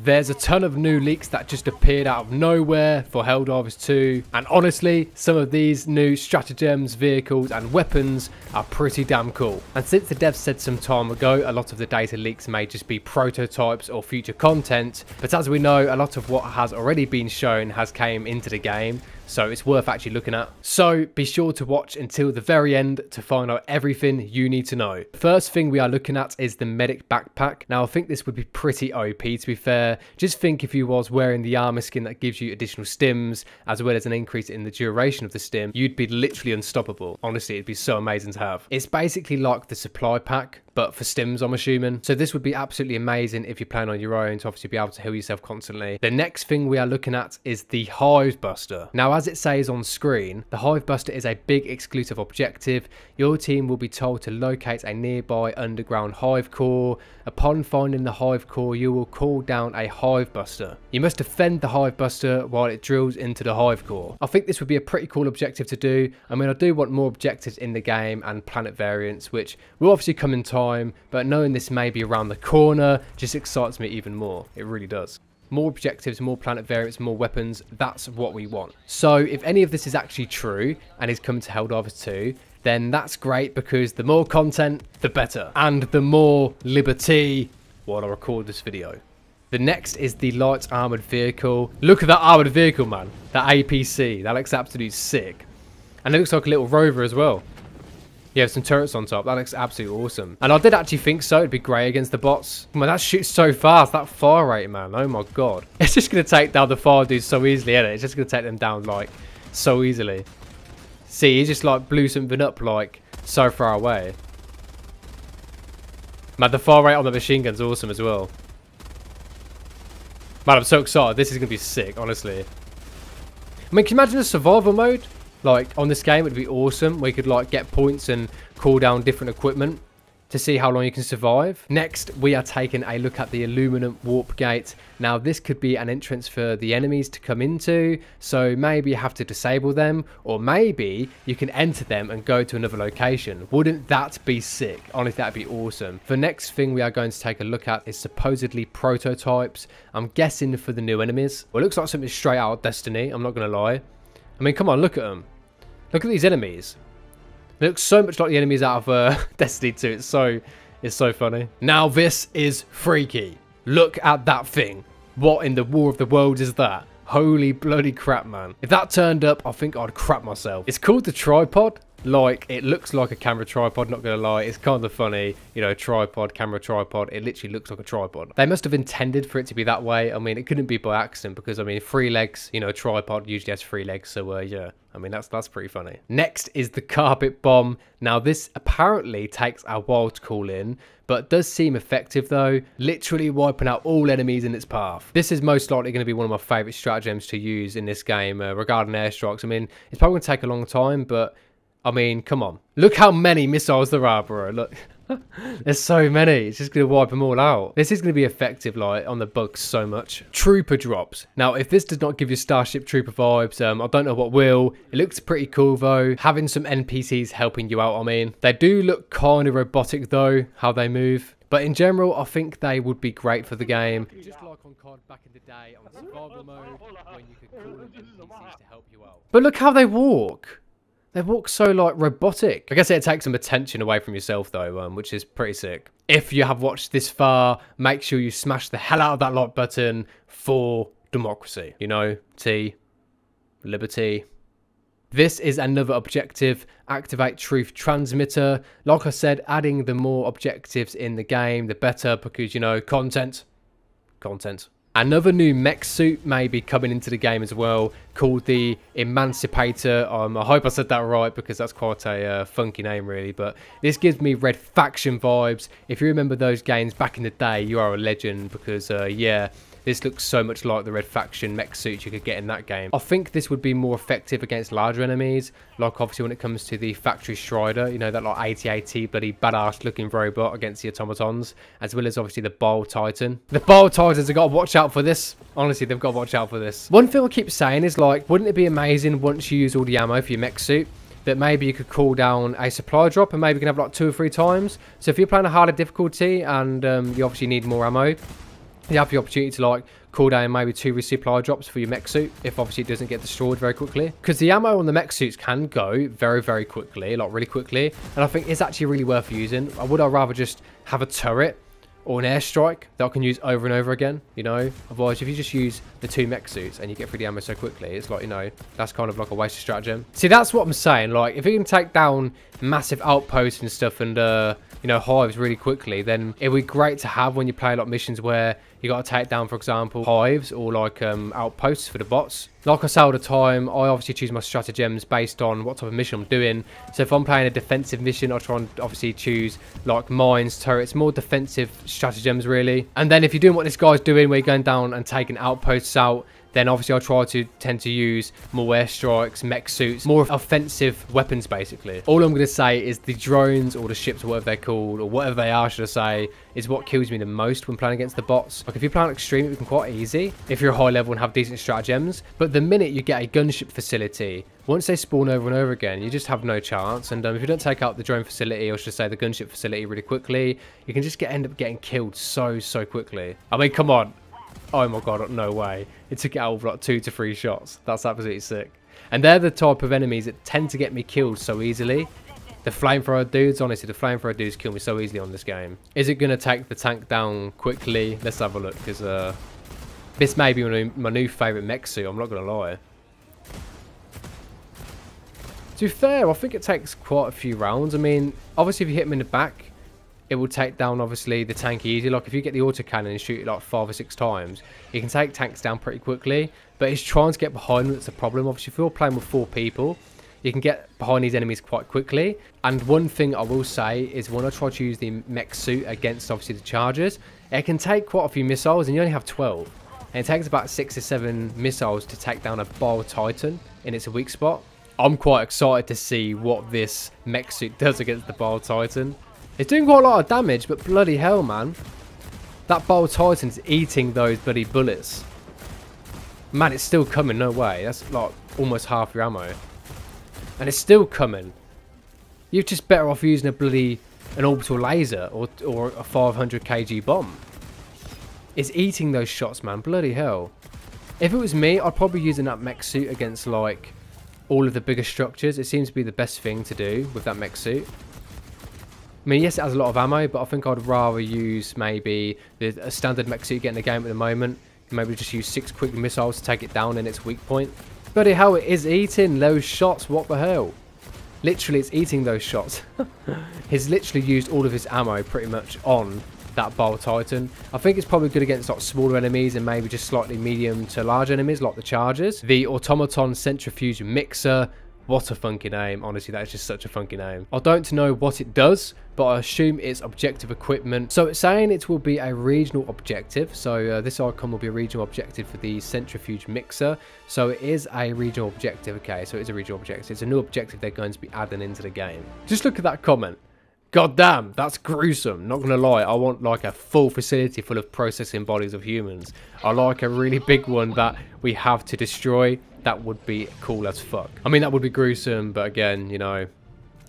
There's a ton of new leaks that just appeared out of nowhere for Helldivers 2, and honestly, some of these new stratagems, vehicles and weapons are pretty damn cool. And since the devs said some time ago, a lot of the data leaks may just be prototypes or future content, but as we know, a lot of what has already been shown has came into the game, so it's worth actually looking at. So be sure to watch until the very end to find out everything you need to know. First thing we are looking at is the medic backpack. Now I think this would be pretty OP, to be fair. Just think if you was wearing the armor skin that gives you additional stims as well as an increase in the duration of the stim, you'd be literally unstoppable. Honestly, it'd be so amazing to have. It's basically like the supply pack, but for stims, I'm assuming. So this would be absolutely amazing if you're playing on your own to obviously be able to heal yourself constantly. The next thing we are looking at is the Hivebuster. Now, as it says on screen, the Hivebuster is a big exclusive objective. Your team will be told to locate a nearby underground hive core. Upon finding the hive core, you will call down a Hivebuster. You must defend the Hivebuster while it drills into the hive core. I think this would be a pretty cool objective to do. I mean, I do want more objectives in the game and planet variants, which will obviously come in time, but knowing this may be around the corner just excites me even more. It really does. More objectives, more planet variants, more weapons, that's what we want. So if any of this is actually true and is coming to Helldivers 2, then that's great, because the more content, the better. And the more liberty while I record this video. The next is the light armoured vehicle. Look at that armoured vehicle, man. That APC, that looks absolutely sick. And it looks like a little rover as well. Yeah, some turrets on top. That looks absolutely awesome. And I did actually think so. It'd be great against the bots. Man, that shoots so fast. That fire rate, man. Oh my god. It's just going to take down the fire dudes so easily, isn't it? It's just going to take them down, like, so easily. See, he just, like, blew something up, like, so far away. Man, the fire rate on the machine gun's awesome as well. Man, I'm so excited. This is going to be sick, honestly. I mean, can you imagine a survival mode? Like, on this game, it'd be awesome. We could, like, get points and call down different equipment to see how long you can survive. Next, we are taking a look at the Illuminate warp gate. Now, this could be an entrance for the enemies to come into, so maybe you have to disable them, or maybe you can enter them and go to another location. Wouldn't that be sick? Honestly, that'd be awesome. The next thing we are going to take a look at is supposedly prototypes. I'm guessing for the new enemies. Well, it looks like something straight out of Destiny, I'm not going to lie. I mean, come on, look at them. Look at these enemies. They look so much like the enemies out of Destiny 2. It's so funny. Now this is freaky. Look at that thing. What in the War of the Worlds is that? Holy bloody crap, man. If that turned up, I think I'd crap myself. It's called the tripod. Like, it looks like a camera tripod, not gonna lie. It's kind of funny, you know, tripod, camera tripod. It literally looks like a tripod. They must have intended for it to be that way. I mean, it couldn't be by accident, because I mean, 3 legs, you know, tripod usually has 3 legs, so yeah. I mean, that's pretty funny. Next is the carpet bomb. Now, this apparently takes a while to call in, but does seem effective though, literally wiping out all enemies in its path. This is most likely going to be one of my favourite stratagems to use in this game regarding airstrikes. I mean, it's probably going to take a long time, but I mean, come on. Look how many missiles there are, bro. Look. There's so many. It's just going to wipe them all out. This is going to be effective, like, on the bugs so much. Trooper drops. Now, if this does not give you Starship Trooper vibes, I don't know what will. It looks pretty cool, though. Having some NPCs helping you out, I mean. They do look kind of robotic, though, how they move. But in general, I think they would be great for the game. Just like on COD back in the day on survival mode, when you could call in NPCs to help you out. But look how they walk. They walk so, like, robotic. I guess it takes some attention away from yourself, though, which is pretty sick. If you have watched this far, make sure you smash the hell out of that like button for democracy. You know, T, liberty. This is another objective, activate truth transmitter. Like I said, adding the more objectives in the game, the better, because, you know, content. Another new mech suit may be coming into the game as well, called the Emancipator. I hope I said that right, because that's quite a funky name, really. But this gives me Red Faction vibes. If you remember those games back in the day, you are a legend, because, yeah, this looks so much like the Red Faction mech suits you could get in that game. I think this would be more effective against larger enemies, like obviously when it comes to the Factory Strider, you know, that like 8080 bloody badass looking robot against the automatons, as well as obviously the Bile Titan. The Bile Titans have got to watch out for this. Honestly, they've got to watch out for this. One thing I keep saying is, like, wouldn't it be amazing once you use all the ammo for your mech suit, that maybe you could call down a supply drop and maybe you can have like 2 or 3 times. So if you're playing a harder difficulty and you obviously need more ammo, you have the opportunity to like cool down maybe 2 resupply drops for your mech suit if obviously it doesn't get destroyed very quickly, because the ammo on the mech suits can go very quickly, like really quickly, and I think it's actually really worth using. Would I rather just have a turret or an airstrike that I can use over and over again, you know? Otherwise, if you just use the 2 mech suits and you get through the ammo so quickly, it's like, you know, that's kind of like a waste of stratagem. See, that's what I'm saying. Like, if you can take down massive outposts and stuff and, you know, hives really quickly, then it would be great to have when you play a lot of missions where you got to take down, for example, hives or like outposts for the bots. Like I say all the time, I obviously choose my stratagems based on what type of mission I'm doing. So if I'm playing a defensive mission, I try and obviously choose like mines, turrets, more defensive stratagems really. And then if you're doing what this guy's doing, where you're going down and taking outposts out, then obviously I tend to use more airstrikes, mech suits, more offensive weapons basically. All I'm going to say is the drones or the ships or whatever they're called, or whatever they are should I say, is what kills me the most when playing against the bots. Like if you're playing extreme, it can quite easy if you're a high level and have decent stratagems. But the minute you get a gunship facility, once they spawn over and over again, you just have no chance. And if you don't take out the drone facility, or should I say the gunship facility really quickly, you can just end up getting killed so quickly. I mean, come on. Oh my god, no way. It took it out with like 2 to 3 shots. That's absolutely sick. And they're the type of enemies that tend to get me killed so easily. The flamethrower dudes, honestly, the flamethrower dudes kill me so easily on this game. Is it going to take the tank down quickly? Let's have a look, because this may be my new favourite mech suit, I'm not going to lie. To be fair, I think it takes quite a few rounds. I mean, obviously if you hit them in the back, it will take down obviously the tank easy. Like if you get the autocannon and shoot it like 5 or 6 times, you can take tanks down pretty quickly. But it's trying to get behind them that's the problem. Obviously if you're playing with 4 people, you can get behind these enemies quite quickly. And one thing I will say is when I try to use the mech suit against obviously the chargers, it can take quite a few missiles and you only have 12. And it takes about 6 or 7 missiles to take down a Bile Titan in its weak spot. I'm quite excited to see what this mech suit does against the Bile Titan. It's doing quite a lot of damage, but bloody hell, man. That Bile Titan's eating those bloody bullets. Man, it's still coming, no way. That's like almost half your ammo. And it's still coming. You're just better off using an orbital laser or a 500 kg bomb. It's eating those shots, man. Bloody hell. If it was me, I'd probably use that mech suit against like all of the bigger structures. It seems to be the best thing to do with that mech suit. I mean, yes, it has a lot of ammo, but I think I'd rather use maybe a standard mech suit you get in the game at the moment. Maybe just use 6 quick missiles to take it down in its weak point. Bloody hell, it is eating those shots. What the hell? Literally, it's eating those shots. He's literally used all of his ammo pretty much on that Bile Titan. I think it's probably good against like smaller enemies and maybe just slightly medium to large enemies like the chargers. The Automaton Centrifuge Mixer. What a funky name. Honestly, that is just such a funky name. I don't know what it does, but I assume it's objective equipment. So it's saying it will be a regional objective. So this icon will be a regional objective for the Centrifuge Mixer. So it is a regional objective. Okay, so it's a regional objective. It's a new objective they're going to be adding into the game. Just look at that comment. God damn, that's gruesome. Not gonna lie, I want like a full facility full of processing bodies of humans. I like a really big one that we have to destroy. That would be cool as fuck. I mean, that would be gruesome, but again, you know,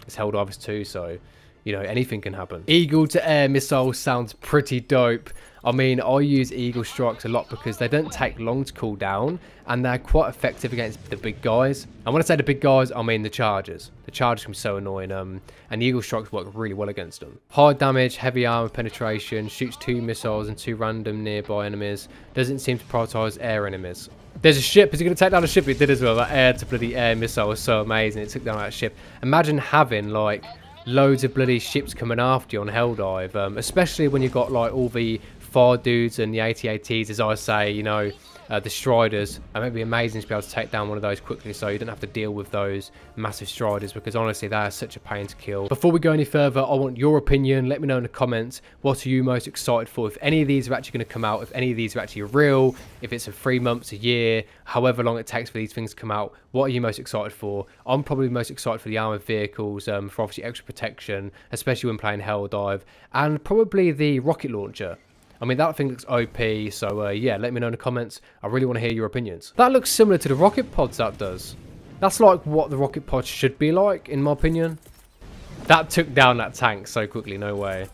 it's Helldivers II, so, you know, anything can happen. Eagle to air missile sounds pretty dope. I mean, I use Eagle strikes a lot because they don't take long to cool down and they're quite effective against the big guys. And when I say the big guys, I mean the chargers. The chargers can be so annoying, and the Eagle strikes work really well against them. High damage, heavy armor penetration, shoots 2 missiles and 2 random nearby enemies. Doesn't seem to prioritize air enemies. There's a ship. Is it going to take down a ship? It did as well. That air to bloody air missile was so amazing. It took down that ship. Imagine having like loads of bloody ships coming after you on Helldive, especially when you've got like all the fire dudes and the AT-ATs, as I say, you know, the Striders. It would be amazing to be able to take down one of those quickly so you don't have to deal with those massive Striders, because honestly they are such a pain to kill. Before we go any further, I want your opinion. Let me know in the comments, what are you most excited for? If any of these are actually going to come out, if any of these are actually real, if it's in 3 months, a year, however long it takes for these things to come out, what are you most excited for? I'm probably most excited for the armored vehicles, for obviously extra protection, especially when playing Helldive, and probably the rocket launcher. I mean, that thing looks OP, so yeah, let me know in the comments. I really want to hear your opinions. That looks similar to the rocket pods, that does. That's like what the rocket pods should be like, in my opinion. That took down that tank so quickly, no way.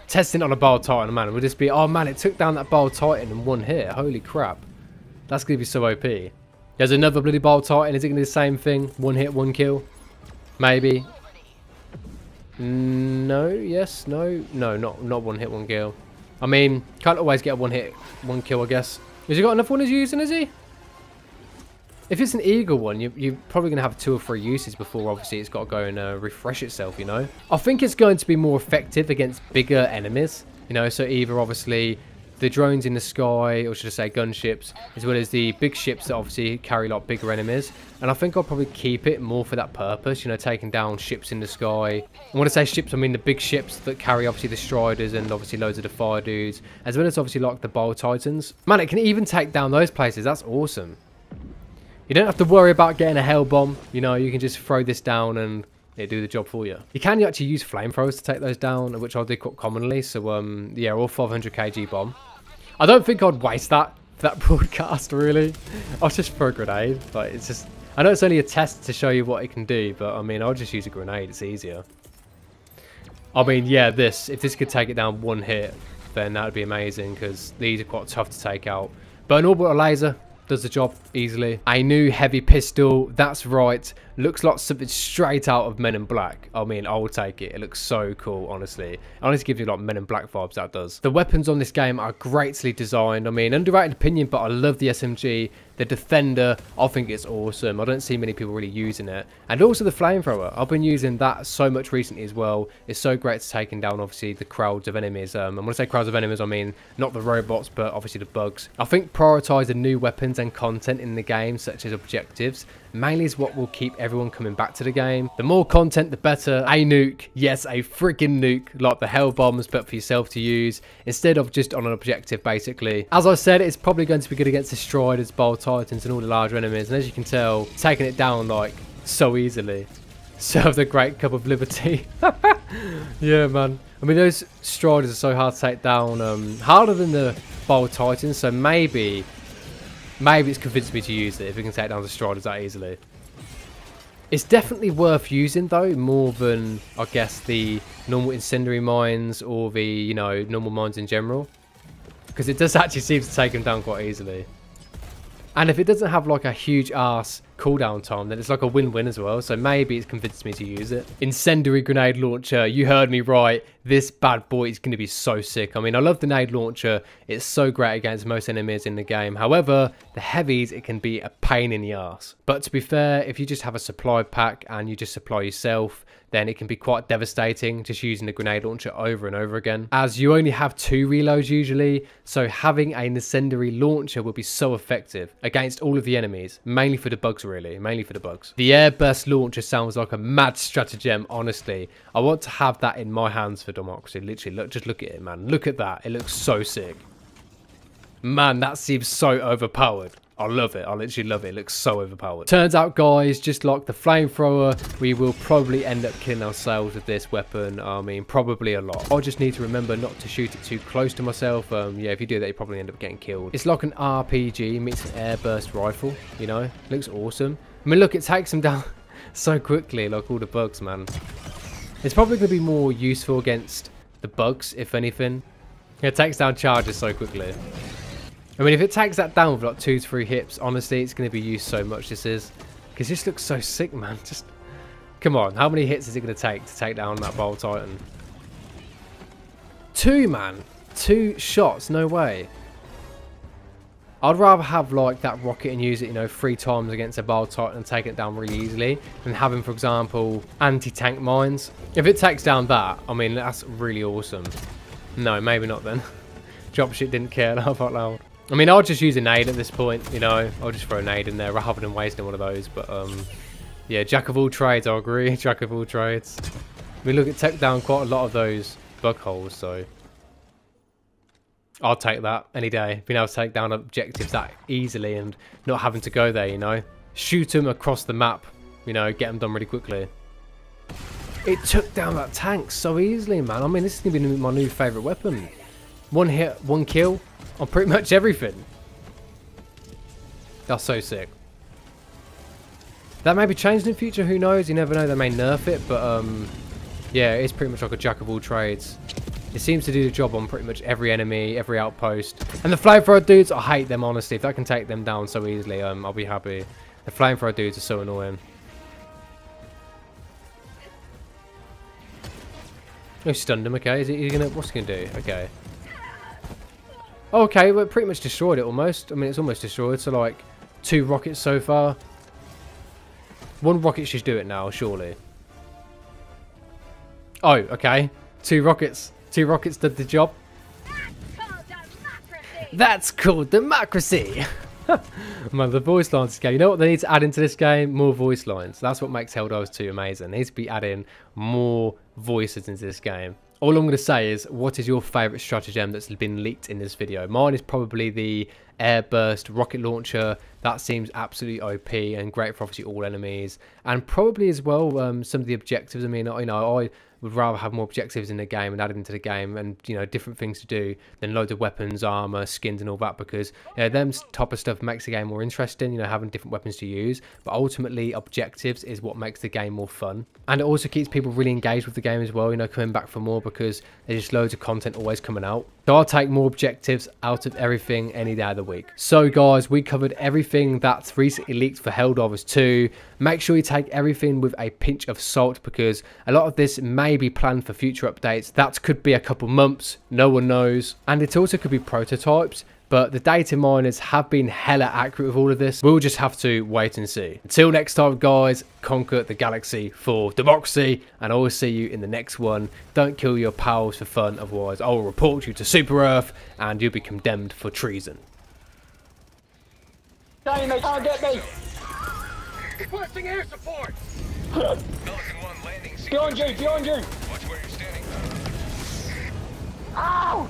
Testing on a Bile Titan, man. Would just be, oh man, it took down that Bile Titan in one hit. Holy crap. That's going to be so OP. There's another bloody Bile Titan. Is it going to be the same thing? One hit, one kill? Maybe. No, yes, no. No, not one hit, one kill. I mean, can't always get a one hit, one kill, I guess. Has he got enough one he's using, is he? If it's an Eagle one, you're probably going to have 2 or 3 uses before, obviously, it's got to go and refresh itself, you know? I think it's going to be more effective against bigger enemies, you know? So either, obviously, the drones in the sky, or should I say gunships, as well as the big ships that obviously carry, like, bigger enemies. And I think I'll probably keep it more for that purpose, you know, taking down ships in the sky. And when I say ships, I mean the big ships that carry, obviously, the Striders and, obviously, loads of the fire dudes, as well as, obviously, like, the Bile Titans. Man, it can even take down those places. That's awesome. You don't have to worry about getting a hell bomb. You know, you can just throw this down and it do the job for you. You can actually use flamethrowers to take those down, which I do quite commonly. So, yeah, or 500 kg bomb. I don't think I'd waste that for that broadcast, really. I'll just throw a grenade. Like, it's just... I know it's only a test to show you what it can do, but, I mean, I'll just use a grenade. It's easier. I mean, yeah, if this could take it down one hit, then that would be amazing, because these are quite tough to take out. But an orbital laser does the job easily. A new heavy pistol, that's right. Looks like something straight out of Men in Black. I mean, I will take it. It looks so cool, honestly. It honestly gives you like Men in Black vibes, that does. The weapons on this game are greatly designed. I mean, underrated opinion, but I love the SMG. The Defender, I think it's awesome. I don't see many people really using it. And also the Flamethrower. I've been using that so much recently as well. It's so great to taking down, obviously, the crowds of enemies. And when I say crowds of enemies, I mean not the robots, but obviously the bugs. I think prioritising new weapons and content in the game, such as objectives, mainly is what will keep everyone coming back to the game. The more content, the better. A nuke, yes, a freaking nuke, like the hell bombs, but for yourself to use, instead of just on an objective, basically. As I said, it's probably going to be good against the Striders, Bile Titans, and all the larger enemies. And as you can tell, taking it down, like, so easily. Serve the great cup of liberty. Yeah, man. I mean, those Striders are so hard to take down. Harder than the Bile Titans, so maybe it's convinced me to use it if we can take down the Striders that easily. It's definitely worth using, though, more than, I guess, the normal Incendiary mines or the, you know, normal mines in general. Because it does actually seem to take them down quite easily. And if it doesn't have, like, a huge ass cooldown time, then it's like a win-win as well. So maybe it's convinced me to use it. Incendiary grenade launcher. You heard me right. This bad boy is going to be so sick. I mean, I love the grenade launcher. It's so great against most enemies in the game. However, the heavies, it can be a pain in the ass. But to be fair, if you just have a supply pack and you just supply yourself, then it can be quite devastating just using the grenade launcher over and over again, as you only have 2 reloads usually. So having an incendiary launcher will be so effective against all of the enemies, mainly for the bugs, really, mainly for the bugs. The Airburst launcher sounds like a mad stratagem, honestly. I want to have that in my hands for democracy. Literally, look, just look at it, man. Look at that. It looks so sick. Man, that seems so overpowered. I love it. I literally love it. It looks so overpowered. Turns out, guys, just like the flamethrower, we will probably end up killing ourselves with this weapon. I mean, probably a lot. I just need to remember not to shoot it too close to myself. Yeah, if you do that, you probably end up getting killed. It's like an RPG meets an airburst rifle, you know? Looks awesome. I mean, look, it takes them down so quickly, like all the bugs, man. It's probably going to be more useful against the bugs, if anything. It takes down charges so quickly. I mean, if it takes that down with like 2 to 3 hits, honestly, it's going to be used so much, this is. Because this looks so sick, man. Just, come on. How many hits is it going to take down that Bile Titan? 2, man. 2 shots. No way. I'd rather have like that rocket and use it, you know, 3 times against a Bile Titan and take it down really easily than having, for example, AntiTank Mines. If it takes down that, I mean, that's really awesome. No, maybe not then. Dropship didn't care, laugh out loud. I mean, I'll just use a nade at this point, you know. I'll just throw a nade in there rather than wasting one of those. But, yeah, jack of all trades, I agree. Jack of all trades. I mean, look, it took down quite a lot of those bug holes, so I'll take that any day. Being able to take down objectives that easily and not having to go there, you know. Shoot them across the map, you know, get them done really quickly. It took down that tank so easily, man. I mean, this is going to be my new favourite weapon. 1 hit, 1 kill on pretty much everything. That's so sick. That may be changed in the future, who knows? You never know, they may nerf it, but yeah, it's pretty much like a jack of all trades. It seems to do the job on pretty much every enemy, every outpost. And the flamethrower dudes, I hate them, honestly. If that can take them down so easily, I'll be happy. The flamethrower dudes are so annoying. Oh, stunned him, okay. Is he gonna, what's he gonna do? Okay. Oh, okay, we're pretty much destroyed it almost. I mean, it's almost destroyed, so like 2 rockets so far. 1 rocket should do it now, surely. Oh, okay. 2 rockets. 2 rockets did the job. That's called democracy. Man, the voice lines game. You know what they need to add into this game? More voice lines. That's what makes Helldivers 2 amazing. They need to be adding more voices into this game. All I'm going to say is, what is your favourite stratagem that's been leaked in this video? Mine is probably the Airburst rocket launcher. That seems absolutely OP and great for obviously all enemies. And probably as well some of the objectives. I mean, you know, I would rather have more objectives in the game and add it into the game, and you know, different things to do than loads of weapons, armor, skins and all that, because you know, them type of stuff makes the game more interesting, you know, having different weapons to use. But ultimately objectives is what makes the game more fun, and it also keeps people really engaged with the game as well, you know, coming back for more, because there's just loads of content always coming out. So I'll take more objectives out of everything any day of the week. So guys, we covered everything that's recently leaked for Helldivers 2. Make sure you take everything with a pinch of salt, because a lot of this may be planned for future updates. That could be a couple months, no one knows. And it also could be prototypes, but the data miners have been hella accurate with all of this. We'll just have to wait and see. Until next time guys, conquer the galaxy for democracy, and I will see you in the next one. Don't kill your pals for fun, otherwise I will report you to Super Earth and you'll be condemned for treason. They can't get me! Requesting air support! Behind you! Behind you! Watch where you're standing. Ow!